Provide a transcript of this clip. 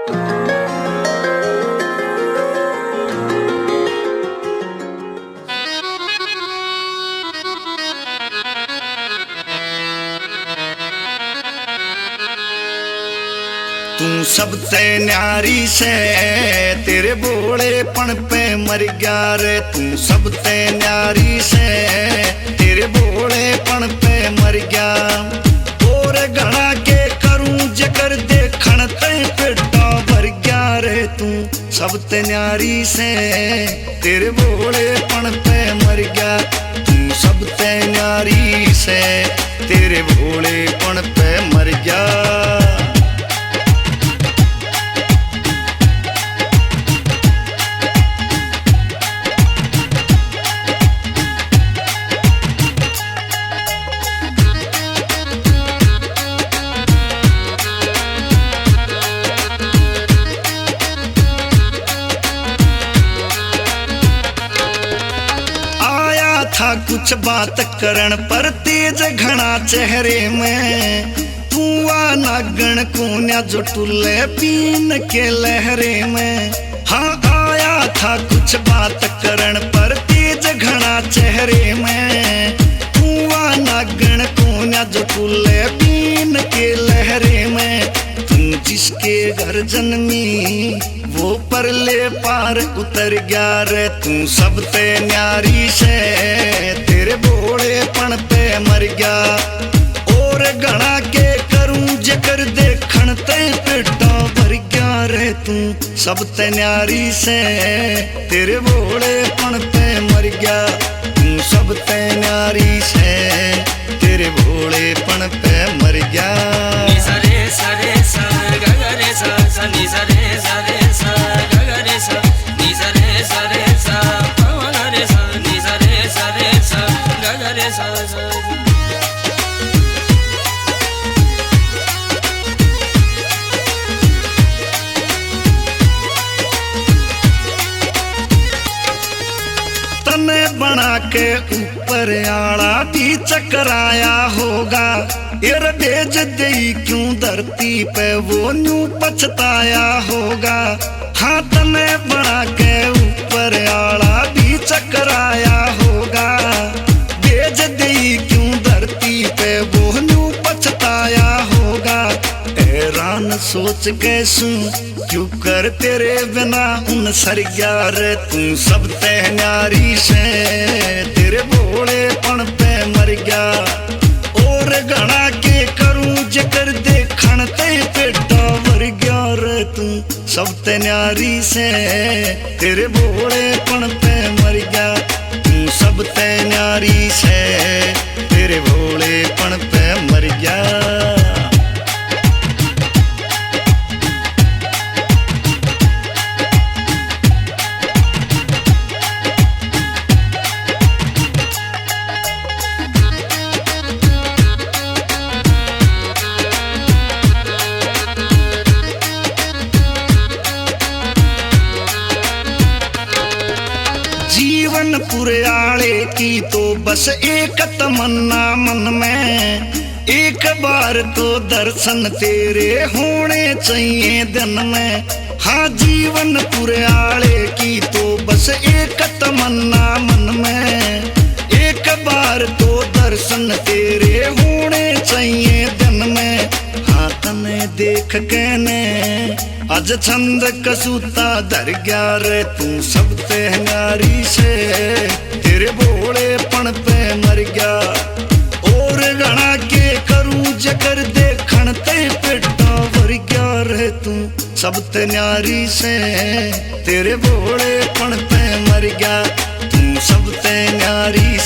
तू सबते न्यारी से तेरे भोलेपन पे मर गया रे। तू सबते न्यारी से तेरे भोलेपन पे मर गया। और घड़ा के करूं जकर देखण ते पेटा भर गया रे। तू सबते न्यारी से तेरे भोलेपन पे मर गया। तू सबते न्यारी से तेरे भोलेपन पे मर गया। था कुछ बात करण पर तेज घना चेहरे में। तू आ नागण कोन्या जो टुल्ले पीन के लहरे में। हाँ आया था कुछ बात करण पर तेज घना चेहरे में। तू आ नागण कोन्या जो टुल्ले पीन के लहरे में। तू जिसके घर जन्मी वो परले पार उतर गया रे। तू सबते न्यारी से तेरे भोलेपन पे मर गया। और घड़ा के करूं जकर देखण ते पेटा भर गया रे। तू सबते न्यारी से तेरे भोलेपन पे मर गया। तू सबते न्यारी से तेरे भोलेपन पे मर गया। सरे सरे सा गगरे सा सनी सरे सरे सा गगरे सा नी सरे सरे सा पवनरे सा नी सरे सरे सा गगरे सा सा। तने बना के ऊपर आला भी चकराया होगा। यार भेज दे क्यों धरती पे वो न्यू पछताया होगा। हाँ तने बना के ऊपर आला भी चकराया होगा। भेज दे क्यों धरती पे वो न्यू पछताया होगा। हैरान सोच कैसू क्यों कर तेरे बिना उन सर गया रे। तू सबते न्यारी से तेरे भोलेपन पे मर गया। और घड़ा के करूं जकर देखण ते पेटा भर गया रे। तू सबते न्यारी से तेरे भोलेपन पे मर गया। तू सबते न्यारी से तेरे भोलेपन पे मर गया। जीवन पुरयाले की तो बस एक तमन्ना मन में। एक बार तो दर्शन तेरे होने चाहिए दिन में। हाँ जीवन पुरयाले की तो बस एक तमन्ना मन में। एक बार तो दर्शन तेरे होने चाहिए दिन में। हाँ तने देख के ने आज छंद कसूता धर गया रे। तू सबते न्यारी से तेरे भोलेपन पे मर गया। और घड़ा के करूं जकर देखण ते पेटा भर गया रे। तू सबते न्यारी से तेरे भोलेपन पे मर गया। तू सबते न्यारी